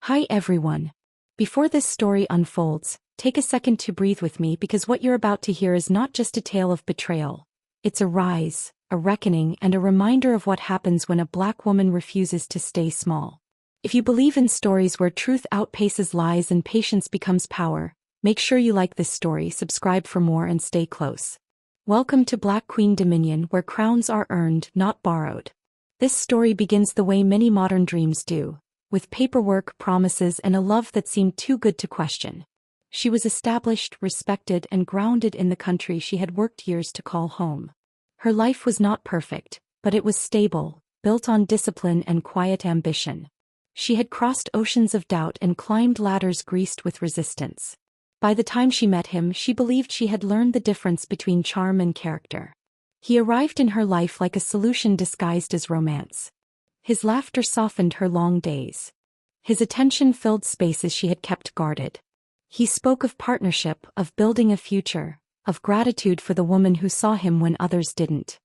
Hi everyone. Before this story unfolds, take a second to breathe with me because what you're about to hear is not just a tale of betrayal. It's a rise, a reckoning, and a reminder of what happens when a black woman refuses to stay small. If you believe in stories where truth outpaces lies and patience becomes power, make sure you like this story, subscribe for more, and stay close. Welcome to Black Queen Dominion, where crowns are earned, not borrowed. This story begins the way many modern dreams do, with paperwork, promises, and a love that seemed too good to question. She was established, respected, and grounded in the country she had worked years to call home. Her life was not perfect, but it was stable, built on discipline and quiet ambition. She had crossed oceans of doubt and climbed ladders greased with resistance. By the time she met him, she believed she had learned the difference between charm and character. He arrived in her life like a solution disguised as romance. His laughter softened her long days. His attention filled spaces she had kept guarded. He spoke of partnership, of building a future, of gratitude for the woman who saw him when others didn't.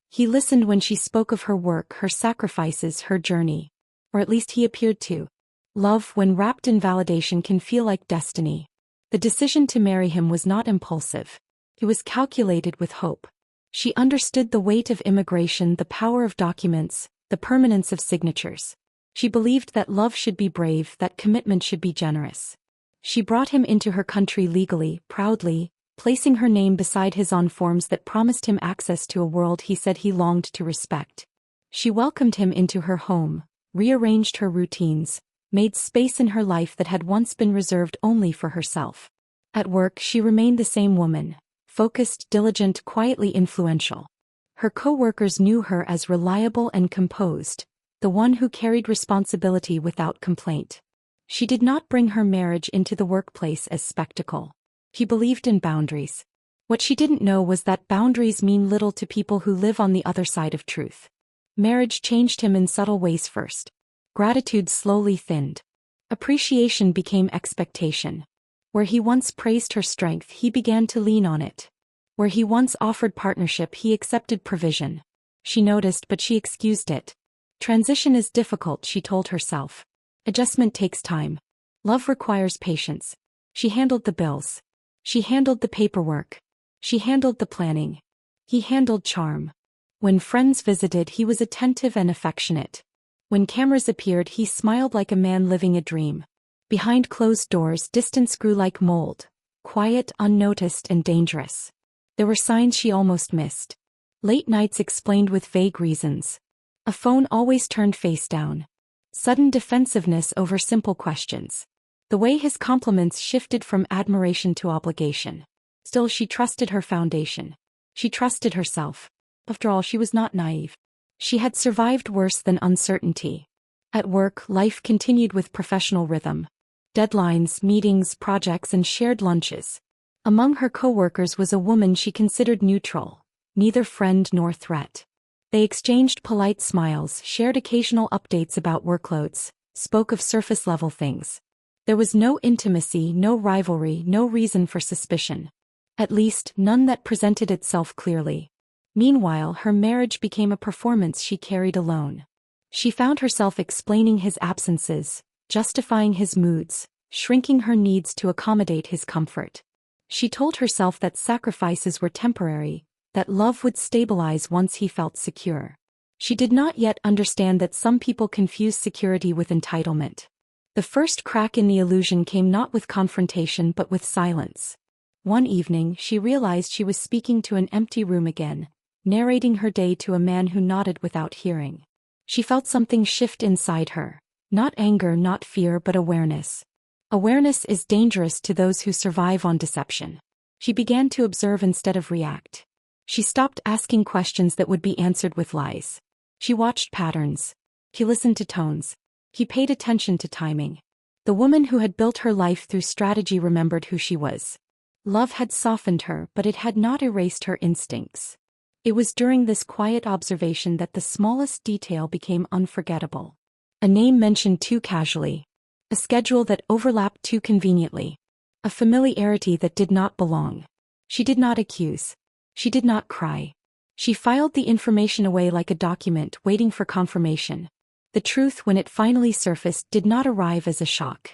He listened when she spoke of her work, her sacrifices, her journey. Or at least he appeared to. Love, when wrapped in validation, can feel like destiny. The decision to marry him was not impulsive. It was calculated with hope. She understood the weight of immigration, the power of documents, the permanence of signatures. She believed that love should be brave, that commitment should be generous. She brought him into her country legally, proudly, placing her name beside his on forms that promised him access to a world he said he longed to respect. She welcomed him into her home, rearranged her routines, made space in her life that had once been reserved only for herself. At work, she remained the same woman, focused, diligent, quietly influential. Her coworkers knew her as reliable and composed, the one who carried responsibility without complaint. She did not bring her marriage into the workplace as spectacle. She believed in boundaries. What she didn't know was that boundaries mean little to people who live on the other side of truth. Marriage changed him in subtle ways first. Gratitude slowly thinned. Appreciation became expectation. Where he once praised her strength, he began to lean on it. Where he once offered partnership, he accepted provision. She noticed, but she excused it. Transition is difficult, she told herself. Adjustment takes time. Love requires patience. She handled the bills. She handled the paperwork. She handled the planning. He handled charm. When friends visited, he was attentive and affectionate. When cameras appeared, he smiled like a man living a dream. Behind closed doors, distance grew like mold, quiet, unnoticed, and dangerous. There were signs she almost missed. Late nights explained with vague reasons. A phone always turned face down. Sudden defensiveness over simple questions. The way his compliments shifted from admiration to obligation. Still, she trusted her foundation. She trusted herself. After all, she was not naive. She had survived worse than uncertainty. At work, life continued with professional rhythm. Deadlines, meetings, projects, and shared lunches. Among her coworkers was a woman she considered neutral, neither friend nor threat. They exchanged polite smiles, shared occasional updates about workloads, spoke of surface-level things. There was no intimacy, no rivalry, no reason for suspicion. At least, none that presented itself clearly. Meanwhile, her marriage became a performance she carried alone. She found herself explaining his absences, justifying his moods, shrinking her needs to accommodate his comfort. She told herself that sacrifices were temporary, that love would stabilize once he felt secure. She did not yet understand that some people confuse security with entitlement. The first crack in the illusion came not with confrontation but with silence. One evening, she realized she was speaking to an empty room again, narrating her day to a man who nodded without hearing. She felt something shift inside her. Not anger, not fear, but awareness. Awareness is dangerous to those who survive on deception. She began to observe instead of react. She stopped asking questions that would be answered with lies. She watched patterns. She listened to tones. She paid attention to timing. The woman who had built her life through strategy remembered who she was. Love had softened her, but it had not erased her instincts. It was during this quiet observation that the smallest detail became unforgettable. A name mentioned too casually. A schedule that overlapped too conveniently. A familiarity that did not belong. She did not accuse. She did not cry. She filed the information away like a document waiting for confirmation. The truth, when it finally surfaced, did not arrive as a shock.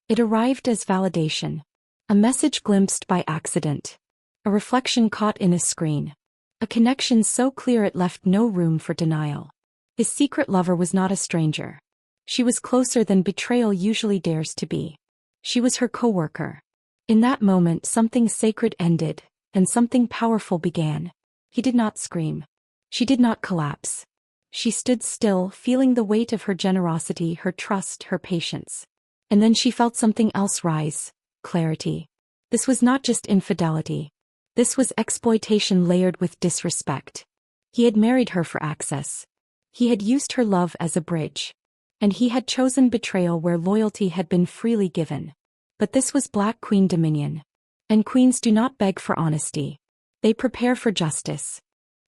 It arrived as validation. A message glimpsed by accident. A reflection caught in a screen. A connection so clear it left no room for denial. His secret lover was not a stranger. She was closer than betrayal usually dares to be. She was her coworker. In that moment, something sacred ended, and something powerful began. He did not scream. She did not collapse. She stood still, feeling the weight of her generosity, her trust, her patience. And then she felt something else rise: clarity. This was not just infidelity. This was exploitation layered with disrespect. He had married her for access. He had used her love as a bridge. And he had chosen betrayal where loyalty had been freely given. But this was Black Queen dominion. And queens do not beg for honesty. They prepare for justice.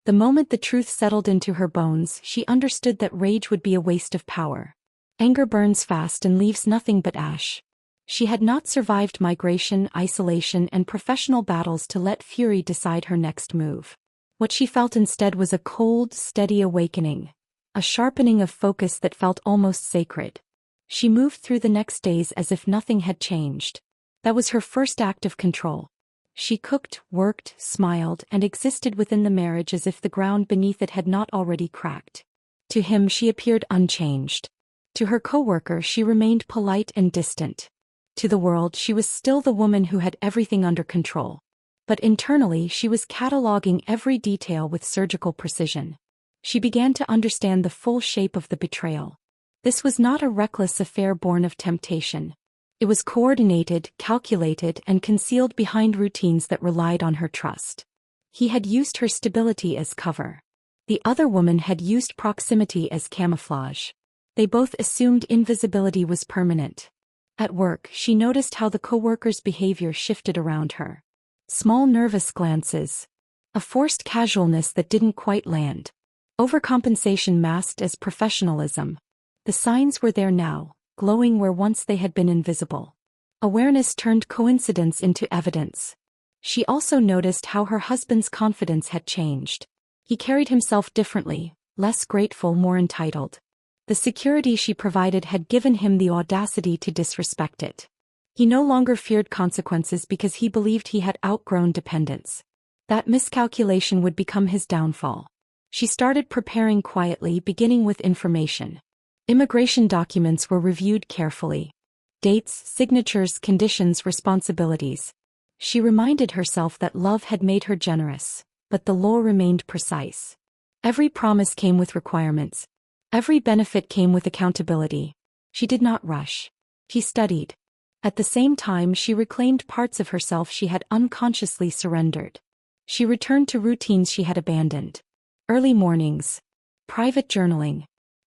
The moment the truth settled into her bones, she understood that rage would be a waste of power. Anger burns fast and leaves nothing but ash. She had not survived migration, isolation, and professional battles to let fury decide her next move. What she felt instead was a cold, steady awakening, a sharpening of focus that felt almost sacred. She moved through the next days as if nothing had changed. That was her first act of control. She cooked, worked, smiled, and existed within the marriage as if the ground beneath it had not already cracked. To him she appeared unchanged. To her coworker she remained polite and distant. To the world she was still the woman who had everything under control. But internally she was cataloging every detail with surgical precision. She began to understand the full shape of the betrayal. This was not a reckless affair born of temptation. It was coordinated, calculated, and concealed behind routines that relied on her trust. He had used her stability as cover. The other woman had used proximity as camouflage. They both assumed invisibility was permanent. At work, she noticed how the coworker's behavior shifted around her. Small nervous glances. A forced casualness that didn't quite land. Overcompensation masked as professionalism. The signs were there now, glowing where once they had been invisible. Awareness turned coincidence into evidence. She also noticed how her husband's confidence had changed. He carried himself differently, less grateful, more entitled. The security she provided had given him the audacity to disrespect it. He no longer feared consequences because he believed he had outgrown dependence. That miscalculation would become his downfall. She started preparing quietly, beginning with information. Immigration documents were reviewed carefully. Dates, signatures, conditions, responsibilities. She reminded herself that love had made her generous, but the law remained precise. Every promise came with requirements. Every benefit came with accountability. She did not rush. She studied. At the same time, she reclaimed parts of herself she had unconsciously surrendered. She returned to routines she had abandoned. Early mornings. Private journaling.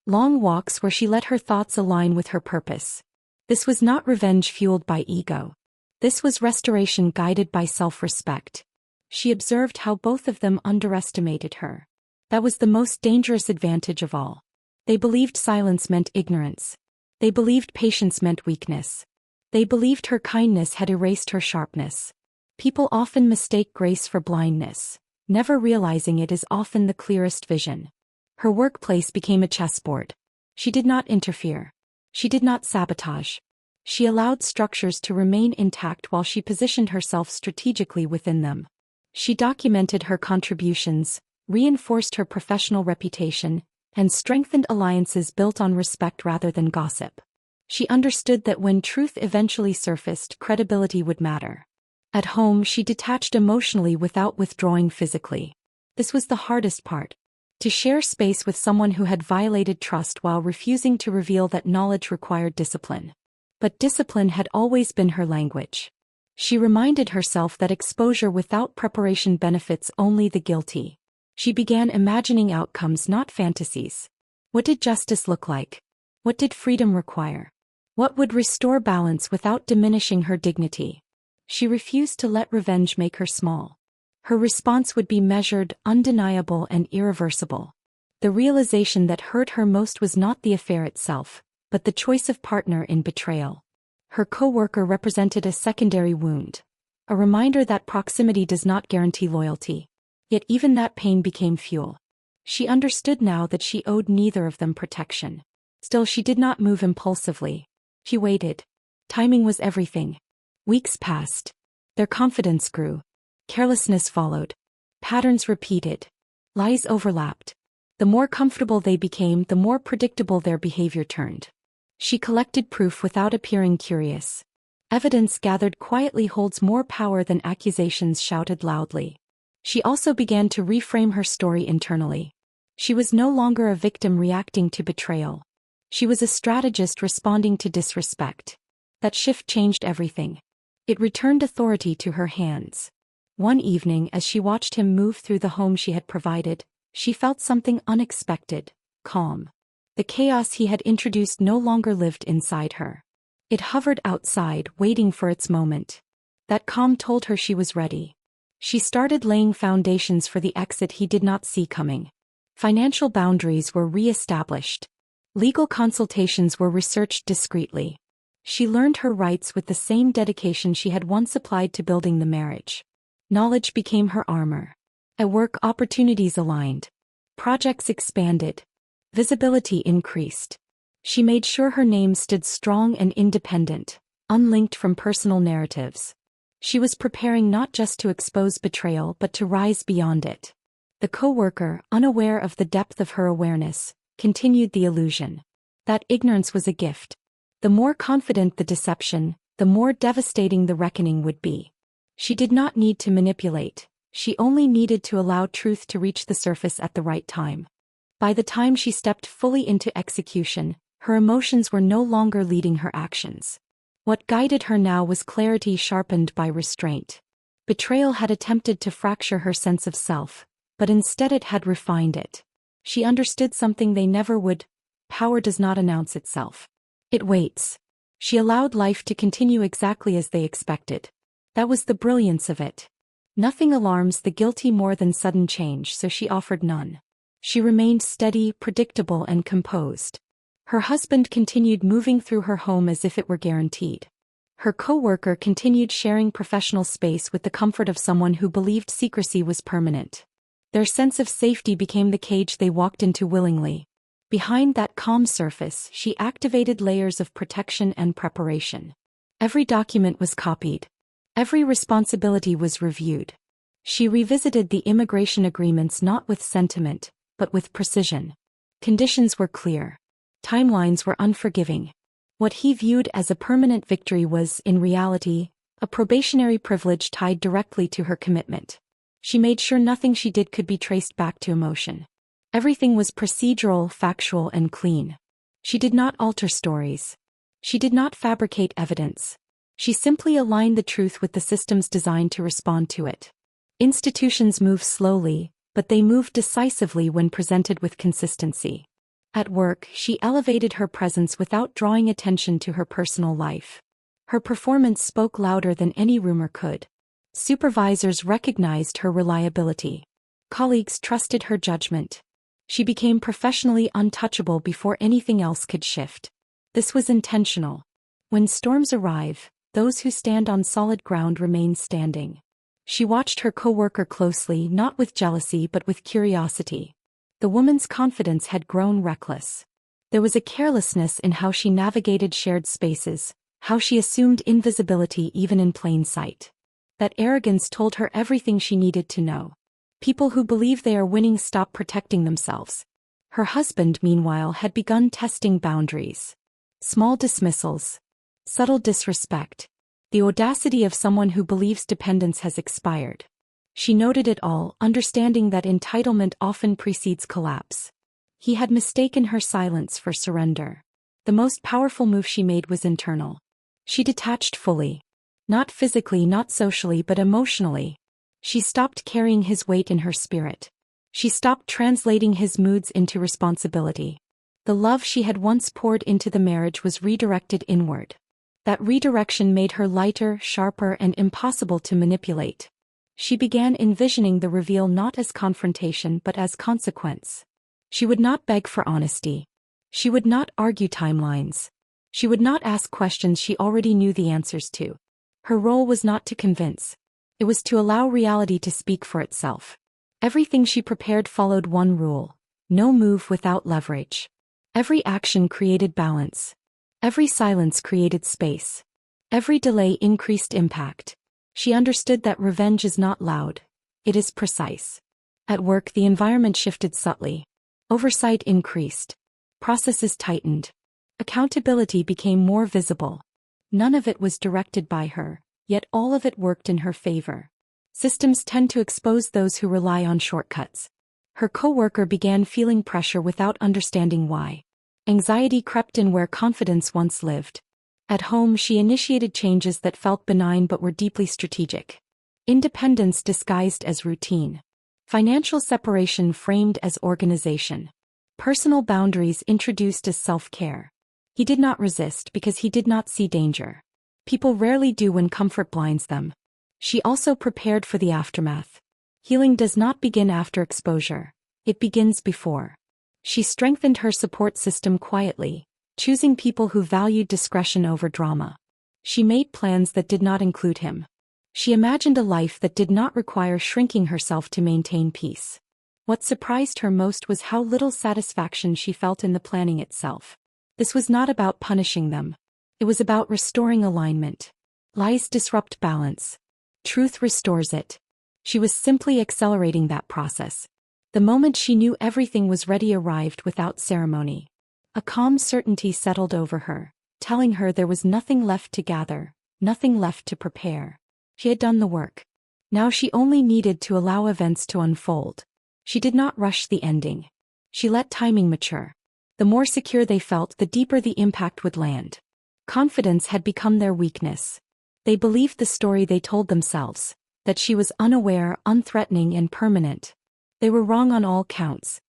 Long walks where she let her thoughts align with her purpose. This was not revenge fueled by ego. This was restoration guided by self-respect. She observed how both of them underestimated her. That was the most dangerous advantage of all. They believed silence meant ignorance. They believed patience meant weakness. They believed her kindness had erased her sharpness. People often mistake grace for blindness, never realizing it is often the clearest vision. Her workplace became a chessboard. She did not interfere. She did not sabotage. She allowed structures to remain intact while she positioned herself strategically within them. She documented her contributions, reinforced her professional reputation, and strengthened alliances built on respect rather than gossip. She understood that when truth eventually surfaced, credibility would matter. At home, she detached emotionally without withdrawing physically. This was the hardest part. To share space with someone who had violated trust while refusing to reveal that knowledge required discipline. But discipline had always been her language. She reminded herself that exposure without preparation benefits only the guilty. She began imagining outcomes, not fantasies. What did justice look like? What did freedom require? What would restore balance without diminishing her dignity? She refused to let revenge make her small. Her response would be measured, undeniable, and irreversible. The realization that hurt her most was not the affair itself, but the choice of partner in betrayal. Her coworker represented a secondary wound, a reminder that proximity does not guarantee loyalty. Yet even that pain became fuel. She understood now that she owed neither of them protection. Still, she did not move impulsively. She waited. Timing was everything. Weeks passed. Their confidence grew. Carelessness followed. Patterns repeated. Lies overlapped. The more comfortable they became, the more predictable their behavior turned. She collected proof without appearing curious. Evidence gathered quietly holds more power than accusations shouted loudly. She also began to reframe her story internally. She was no longer a victim reacting to betrayal. She was a strategist responding to disrespect. That shift changed everything. It returned authority to her hands. One evening, as she watched him move through the home she had provided, she felt something unexpected: calm. The chaos he had introduced no longer lived inside her. It hovered outside, waiting for its moment. That calm told her she was ready. She started laying foundations for the exit he did not see coming. Financial boundaries were re-established. Legal consultations were researched discreetly. She learned her rights with the same dedication she had once applied to building the marriage. Knowledge became her armor. At work, opportunities aligned. Projects expanded. Visibility increased. She made sure her name stood strong and independent, unlinked from personal narratives. She was preparing not just to expose betrayal but to rise beyond it. The coworker, unaware of the depth of her awareness, continued the illusion. That ignorance was a gift. The more confident the deception, the more devastating the reckoning would be. She did not need to manipulate. She only needed to allow truth to reach the surface at the right time. By the time she stepped fully into execution, her emotions were no longer leading her actions. What guided her now was clarity sharpened by restraint. Betrayal had attempted to fracture her sense of self, but instead it had refined it. She understood something they never would: power does not announce itself. It waits. She allowed life to continue exactly as they expected. That was the brilliance of it. Nothing alarms the guilty more than sudden change, so she offered none. She remained steady, predictable, and composed. Her husband continued moving through her home as if it were guaranteed. Her coworker continued sharing professional space with the comfort of someone who believed secrecy was permanent. Their sense of safety became the cage they walked into willingly. Behind that calm surface, she activated layers of protection and preparation. Every document was copied. Every responsibility was reviewed. She revisited the immigration agreements not with sentiment, but with precision. Conditions were clear. Timelines were unforgiving. What he viewed as a permanent victory was, in reality, a probationary privilege tied directly to her commitment. She made sure nothing she did could be traced back to emotion. Everything was procedural, factual, and clean. She did not alter stories. She did not fabricate evidence. She simply aligned the truth with the systems designed to respond to it. Institutions move slowly, but they moved decisively when presented with consistency. At work, she elevated her presence without drawing attention to her personal life. Her performance spoke louder than any rumor could. Supervisors recognized her reliability. Colleagues trusted her judgment. She became professionally untouchable before anything else could shift. This was intentional. When storms arrive, those who stand on solid ground remain standing. She watched her coworker closely, not with jealousy but with curiosity. The woman's confidence had grown reckless. There was a carelessness in how she navigated shared spaces, how she assumed invisibility even in plain sight. That arrogance told her everything she needed to know. People who believe they are winning stop protecting themselves. Her husband, meanwhile, had begun testing boundaries. Small dismissals. Subtle disrespect. The audacity of someone who believes dependence has expired. She noted it all, understanding that entitlement often precedes collapse. He had mistaken her silence for surrender. The most powerful move she made was internal. She detached fully. Not physically, not socially, but emotionally. She stopped carrying his weight in her spirit. She stopped translating his moods into responsibility. The love she had once poured into the marriage was redirected inward. That redirection made her lighter, sharper, and impossible to manipulate. She began envisioning the reveal not as confrontation but as consequence. She would not beg for honesty. She would not argue timelines. She would not ask questions she already knew the answers to. Her role was not to convince. It was to allow reality to speak for itself. Everything she prepared followed one rule: no move without leverage. Every action created balance. Every silence created space. Every delay increased impact. She understood that revenge is not loud. It is precise. At work, the environment shifted subtly. Oversight increased. Processes tightened. Accountability became more visible. None of it was directed by her, yet all of it worked in her favor. Systems tend to expose those who rely on shortcuts. Her coworker began feeling pressure without understanding why. Anxiety crept in where confidence once lived. At home, she initiated changes that felt benign but were deeply strategic. Independence disguised as routine. Financial separation framed as organization. Personal boundaries introduced as self-care. He did not resist because he did not see danger. People rarely do when comfort blinds them. She also prepared for the aftermath. Healing does not begin after exposure. It begins before. She strengthened her support system quietly, choosing people who valued discretion over drama. She made plans that did not include him. She imagined a life that did not require shrinking herself to maintain peace. What surprised her most was how little satisfaction she felt in the planning itself. This was not about punishing them. It was about restoring alignment. Lies disrupt balance. Truth restores it. She was simply accelerating that process. The moment she knew everything was ready arrived without ceremony. A calm certainty settled over her, telling her there was nothing left to gather, nothing left to prepare. She had done the work. Now she only needed to allow events to unfold. She did not rush the ending. She let timing mature. The more secure they felt, the deeper the impact would land. Confidence had become their weakness. They believed the story they told themselves, that she was unaware, unthreatening, and permanent. They were wrong on all counts.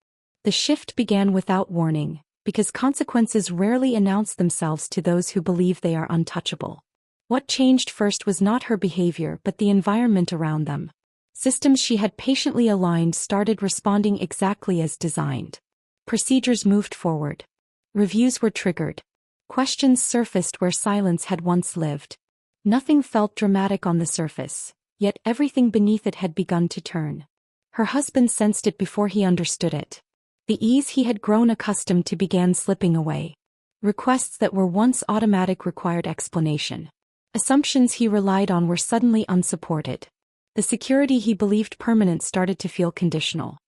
The shift began without warning, because consequences rarely announce themselves to those who believe they are untouchable. What changed first was not her behavior but the environment around them. Systems she had patiently aligned started responding exactly as designed. Procedures moved forward. Reviews were triggered. Questions surfaced where silence had once lived. Nothing felt dramatic on the surface, yet everything beneath it had begun to turn. Her husband sensed it before he understood it. The ease he had grown accustomed to began slipping away. Requests that were once automatic required explanation. Assumptions he relied on were suddenly unsupported. The security he believed permanent started to feel conditional.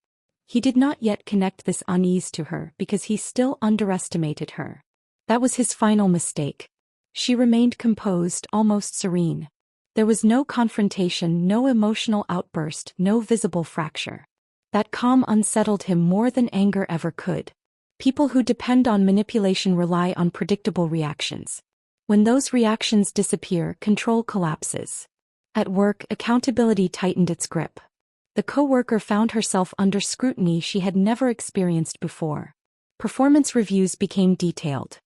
He did not yet connect this unease to her because he still underestimated her. That was his final mistake. She remained composed, almost serene. There was no confrontation, no emotional outburst, no visible fracture. That calm unsettled him more than anger ever could. People who depend on manipulation rely on predictable reactions. When those reactions disappear, control collapses. At work, accountability tightened its grip. The coworker found herself under scrutiny she had never experienced before. Performance reviews became detailed.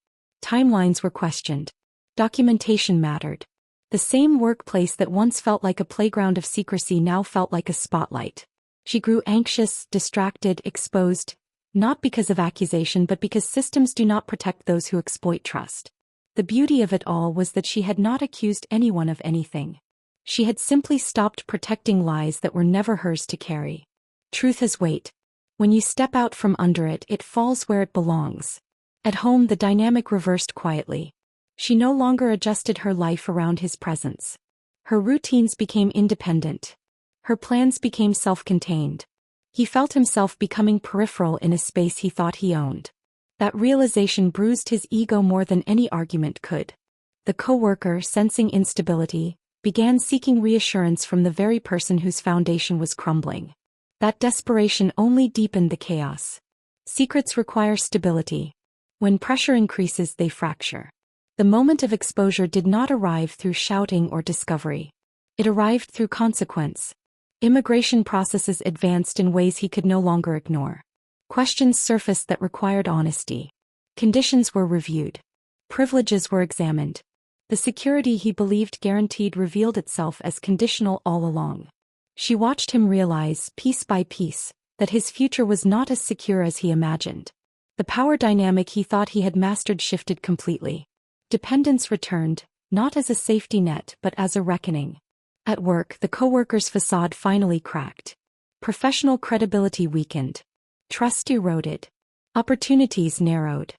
Timelines were questioned. Documentation mattered. The same workplace that once felt like a playground of secrecy now felt like a spotlight. She grew anxious, distracted, exposed, not because of accusation but because systems do not protect those who exploit trust. The beauty of it all was that she had not accused anyone of anything. She had simply stopped protecting lies that were never hers to carry. Truth has weight. When you step out from under it, it falls where it belongs. At home, the dynamic reversed quietly. She no longer adjusted her life around his presence. Her routines became independent. Her plans became self-contained. He felt himself becoming peripheral in a space he thought he owned. That realization bruised his ego more than any argument could. The coworker, sensing instability, began seeking reassurance from the very person whose foundation was crumbling. That desperation only deepened the chaos. Secrets require stability. When pressure increases, they fracture. The moment of exposure did not arrive through shouting or discovery. It arrived through consequence. Immigration processes advanced in ways he could no longer ignore. Questions surfaced that required honesty. Conditions were reviewed. Privileges were examined. The security he believed guaranteed revealed itself as conditional all along. She watched him realize, piece by piece, that his future was not as secure as he imagined. The power dynamic he thought he had mastered shifted completely. Dependence returned, not as a safety net but as a reckoning. At work, the coworker's facade finally cracked. Professional credibility weakened. Trust eroded. Opportunities narrowed.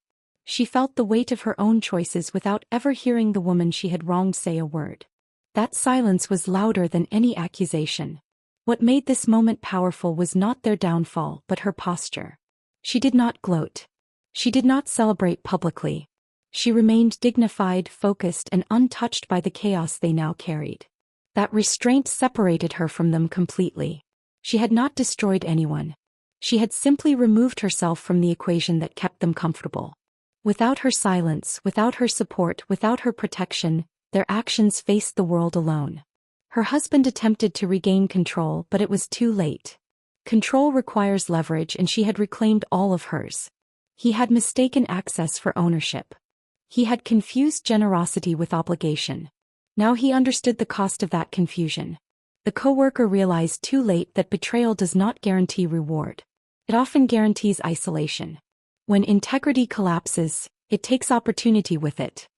She felt the weight of her own choices without ever hearing the woman she had wronged say a word. That silence was louder than any accusation. What made this moment powerful was not their downfall but her posture. She did not gloat. She did not celebrate publicly. She remained dignified, focused, and untouched by the chaos they now carried. That restraint separated her from them completely. She had not destroyed anyone. She had simply removed herself from the equation that kept them comfortable. Without her silence, without her support, without her protection, their actions faced the world alone. Her husband attempted to regain control, but it was too late. Control requires leverage, and she had reclaimed all of hers. He had mistaken access for ownership. He had confused generosity with obligation. Now he understood the cost of that confusion. The coworker realized too late that betrayal does not guarantee reward. It often guarantees isolation. When integrity collapses, it takes opportunity with it.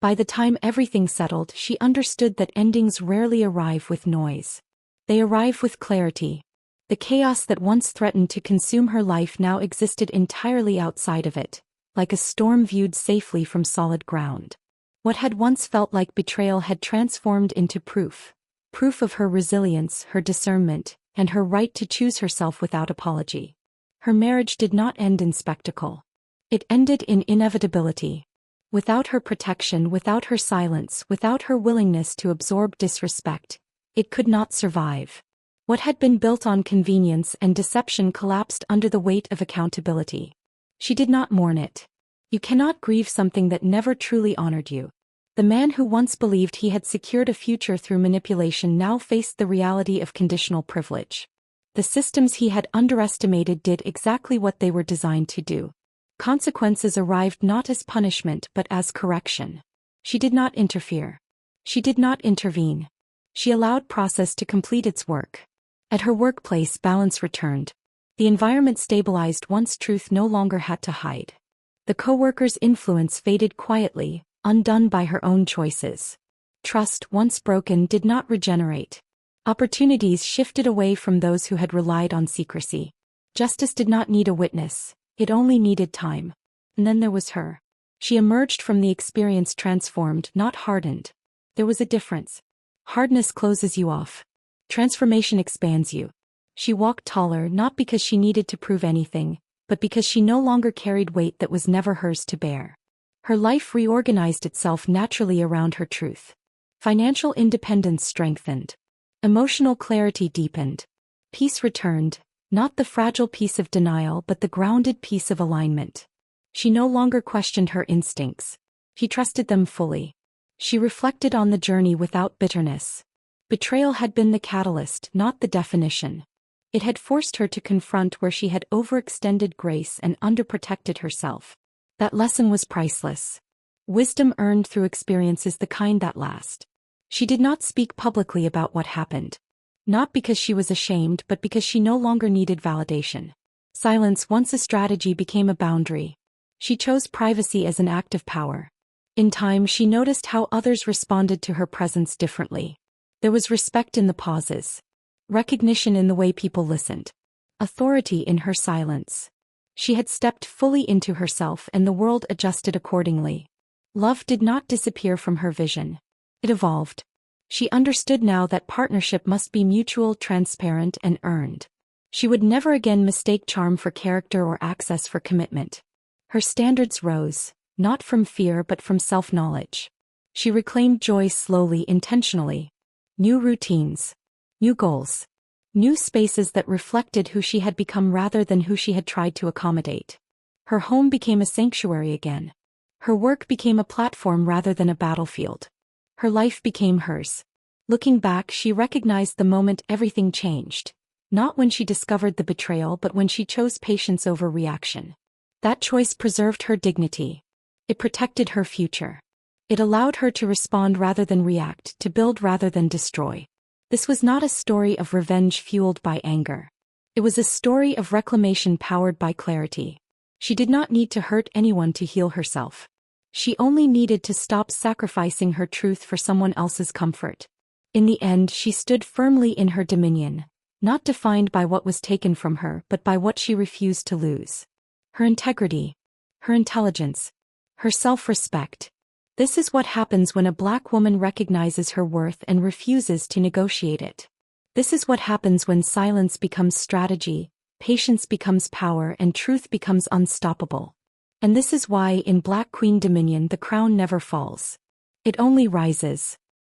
By the time everything settled, she understood that endings rarely arrive with noise. They arrive with clarity. The chaos that once threatened to consume her life now existed entirely outside of it, like a storm viewed safely from solid ground. What had once felt like betrayal had transformed into proof. Proof of her resilience, her discernment, and her right to choose herself without apology. Her marriage did not end in spectacle. It ended in inevitability. Without her protection, without her silence, without her willingness to absorb disrespect, it could not survive. What had been built on convenience and deception collapsed under the weight of accountability. She did not mourn it. You cannot grieve something that never truly honored you. The man who once believed he had secured a future through manipulation now faced the reality of conditional privilege. The systems he had underestimated did exactly what they were designed to do. Consequences arrived not as punishment but as correction. She did not interfere. She did not intervene. She allowed process to complete its work. At her workplace, balance returned. The environment stabilized once truth no longer had to hide. The coworker's influence faded quietly, undone by her own choices. Trust, once broken, did not regenerate. Opportunities shifted away from those who had relied on secrecy. Justice did not need a witness. It only needed time. And then there was her. She emerged from the experience transformed, not hardened. There was a difference. Hardness closes you off. Transformation expands you. She walked taller not because she needed to prove anything, but because she no longer carried weight that was never hers to bear. Her life reorganized itself naturally around her truth. Financial independence strengthened. Emotional clarity deepened. Peace returned, not the fragile peace of denial but the grounded peace of alignment. She no longer questioned her instincts. She trusted them fully. She reflected on the journey without bitterness. Betrayal had been the catalyst, not the definition. It had forced her to confront where she had overextended grace and underprotected herself. That lesson was priceless. Wisdom earned through experience is the kind that lasts. She did not speak publicly about what happened. Not because she was ashamed but because she no longer needed validation. Silence, once a strategy, became a boundary. She chose privacy as an act of power. In time she noticed how others responded to her presence differently. There was respect in the pauses. Recognition in the way people listened. Authority in her silence. She had stepped fully into herself and the world adjusted accordingly. Love did not disappear from her vision. It evolved. She understood now that partnership must be mutual, transparent, and earned. She would never again mistake charm for character or access for commitment. Her standards rose, not from fear but from self-knowledge. She reclaimed joy slowly, intentionally. New routines. New goals. New spaces that reflected who she had become rather than who she had tried to accommodate. Her home became a sanctuary again. Her work became a platform rather than a battlefield. Her life became hers. Looking back, she recognized the moment everything changed. Not when she discovered the betrayal but when she chose patience over reaction. That choice preserved her dignity. It protected her future. It allowed her to respond rather than react, to build rather than destroy. This was not a story of revenge fueled by anger. It was a story of reclamation powered by clarity. She did not need to hurt anyone to heal herself. She only needed to stop sacrificing her truth for someone else's comfort. In the end, she stood firmly in her dominion, not defined by what was taken from her but by what she refused to lose. her integrity, her intelligence, her self-respect. This is what happens when a Black woman recognizes her worth and refuses to negotiate it. This is what happens when silence becomes strategy, patience becomes power, and truth becomes unstoppable. And this is why in Black Queen Dominion the crown never falls. It only rises.